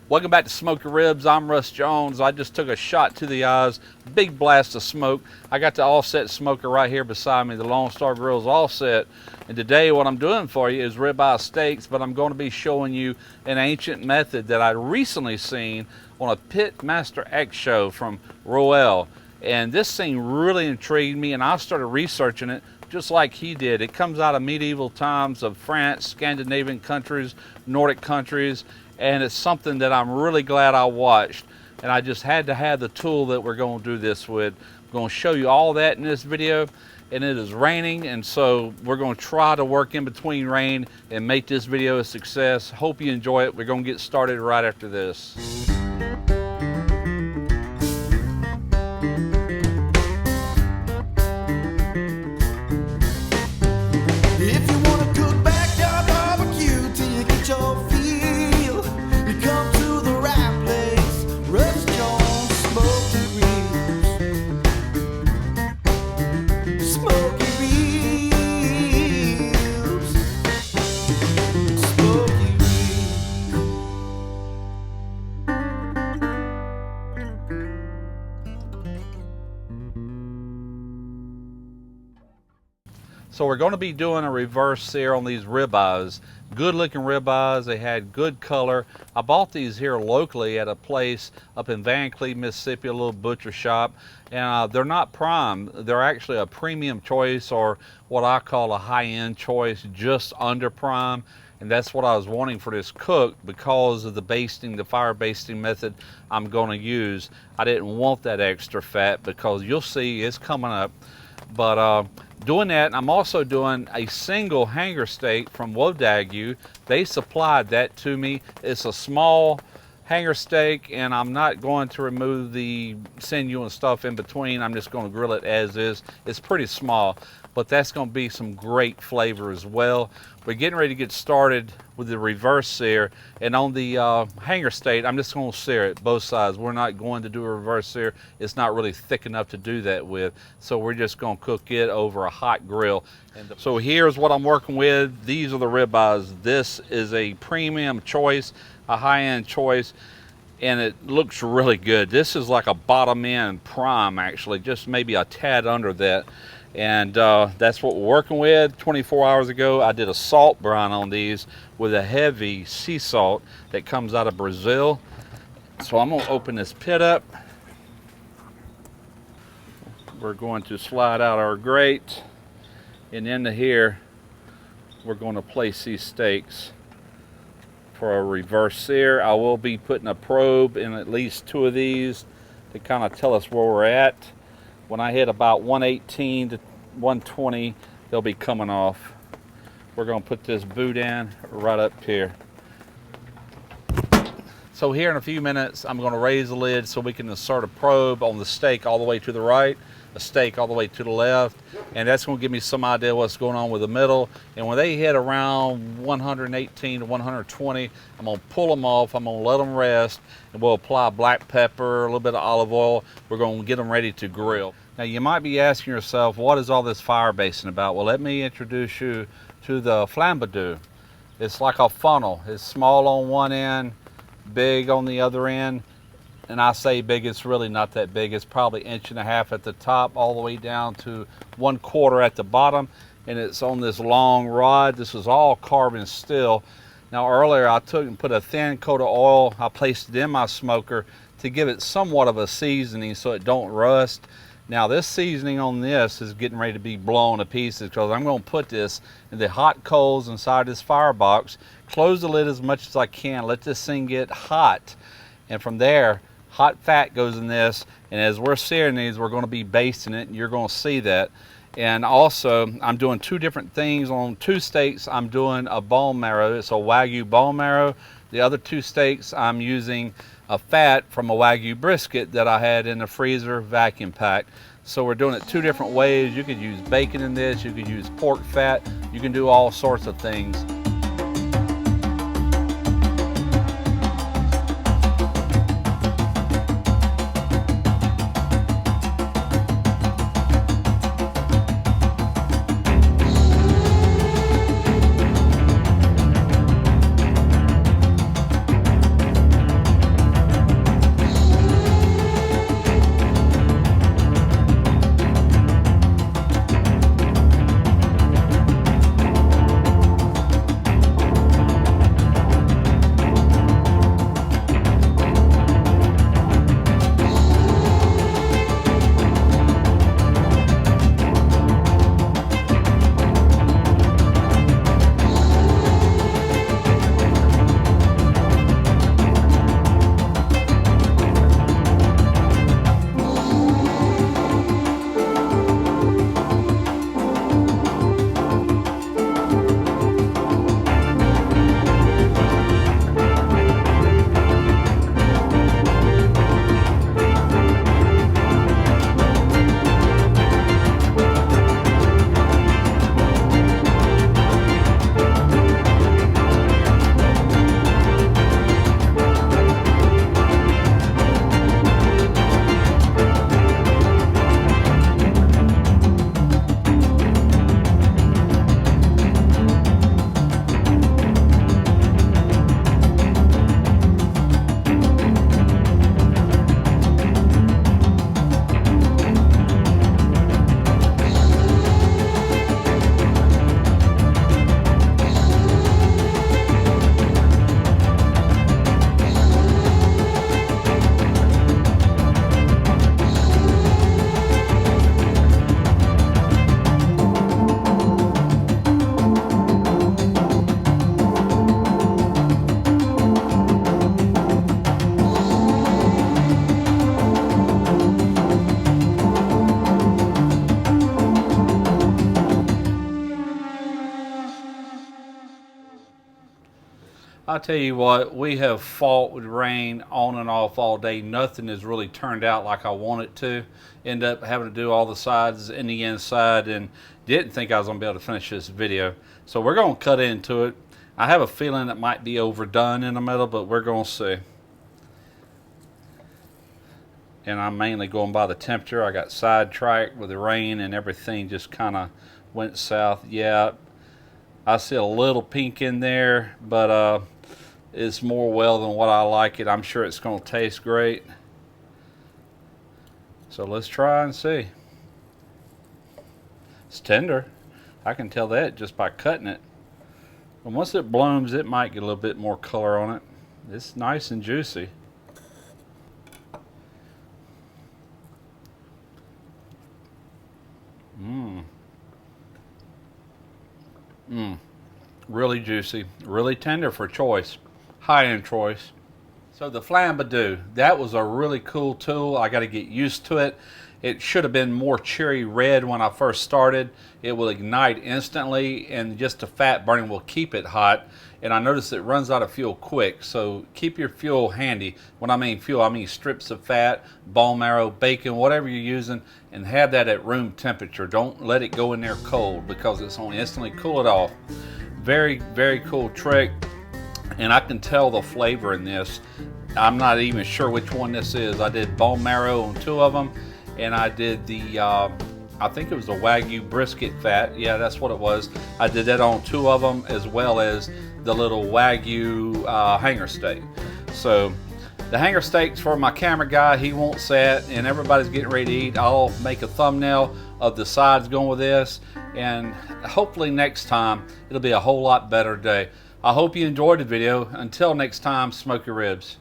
Welcome back to Smoky Ribs. I'm Russ Jones. I just took a shot to the eyes, big blast of smoke. I got the offset smoker right here beside me. The Lone Star Grill's offset. And today what I'm doing for you is ribeye steaks, but I'm going to be showing you an ancient method that I recently seen on a Pit Master X show from Roel. And this thing really intrigued me, and I started researching it just like he did. It comes out of medieval times of France, Scandinavian countries, Nordic countries, and it's something that I'm really glad I watched. And I just had to have the tool that we're going to do this with. I'm going to show you all that in this video, and it is raining, and so we're going to try to work in between rain and make this video a success. Hope you enjoy it. We're going to get started right after this. So we're going to be doing a reverse sear on these ribeyes. Good looking ribeyes. They had good color. I bought these here locally at a place up in Van Cleve, Mississippi, a little butcher shop. And they're not prime. They're actually a premium choice, or what I call a high-end choice, just under prime. And that's what I was wanting for this cook because of the basting, the fire basting method I'm going to use. I didn't want that extra fat because you'll see it's coming up. But doing that, I'm also doing a single hanger steak from Wodagu. They supplied that to me. It's a small hanger steak, and I'm not going to remove the sinew and stuff in between. I'm just going to grill it as is. It's pretty small, but that's going to be some great flavor as well. We're getting ready to get started with the reverse sear, and on the hanger steak, I'm just going to sear it both sides. We're not going to do a reverse sear. It's not really thick enough to do that with, so we're just going to cook it over a hot grill. So here's what I'm working with. These are the ribeyes. This is a premium choice, a high-end choice, and it looks really good. This is like a bottom end prime, actually, just maybe a tad under that. And that's what we're working with. 24 hours ago, I did a salt brine on these with a heavy sea salt that comes out of Brazil. So I'm gonna open this pit up. We're going to slide out our grate, and into here, we're going to place these steaks for a reverse sear. I will be putting a probe in at least 2 of these to kind of tell us where we're at. When I hit about 118 to 120, they'll be coming off. We're going to put this boot in right up here. So here in a few minutes, I'm going to raise the lid so we can insert a probe on the steak all the way to the right, a steak all the way to the left, and that's going to give me some idea what's going on with the middle. And when they hit around 118 to 120, I'm going to pull them off. I'm going to let them rest, and we'll apply black pepper, a little bit of olive oil. We're going to get them ready to grill. Now you might be asking yourself, what is all this fire basting about? Well, let me introduce you to the flambadou. It's like a funnel. It's small on one end, big on the other end. And I say big, it's really not that big. It's probably 1.5 inches at the top, all the way down to 1/4 at the bottom. And it's on this long rod. This is all carbon steel. Now earlier I took and put a thin coat of oil. I placed it in my smoker to give it somewhat of a seasoning so it don't rust. Now this seasoning on this is getting ready to be blown to pieces because I'm going to put this in the hot coals inside this firebox. Close the lid as much as I can. Let this thing get hot. And from there, hot fat goes in this. And as we're searing these, we're going to be basting it, and you're going to see that. And also, I'm doing 2 different things. On 2 steaks, I'm doing a bone marrow. It's a Wagyu bone marrow. The other 2 steaks, I'm using a fat from a Wagyu brisket that I had in the freezer, vacuum packed. So we're doing it 2 different ways. You could use bacon in this, you could use pork fat, you can do all sorts of things. I tell you what, we have fought with rain on and off all day. Nothing has really turned out like I want it to. End up having to do all the sides and the inside, and didn't think I was going to be able to finish this video. So we're going to cut into it. I have a feeling it might be overdone in the middle, but we're going to see. And I'm mainly going by the temperature. I got sidetracked with the rain and everything just kind of went south. Yeah, I see a little pink in there, but it's more well than what I like it. I'm sure it's going to taste great. So let's try and see. It's tender. I can tell that just by cutting it. And once it blooms, it might get a little bit more color on it. It's nice and juicy. Really juicy, really tender for choice, high-end choice. So the flambadoo, that was a really cool tool. I got to get used to it. It should have been more cherry red when I first started. It will ignite instantly, and just the fat burning will keep it hot. And I noticed it runs out of fuel quick, so keep your fuel handy. When I mean fuel, I mean strips of fat, bone marrow, bacon, whatever you're using, and have that at room temperature. Don't let it go in there cold, because it's going to instantly cool it off. Very, very cool trick, and I can tell the flavor in this. I'm not even sure which one this is. I did bone marrow on 2 of them, and I did the, I think it was the Wagyu brisket fat. Yeah, that's what it was. I did that on 2 of them, as well as the little Wagyu hanger steak. So the hanger steaks for my camera guy, he wants that, and everybody's getting ready to eat. I'll make a thumbnail of the sides going with this, and hopefully next time it'll be a whole lot better day. I hope you enjoyed the video. Until next time, smoke your ribs.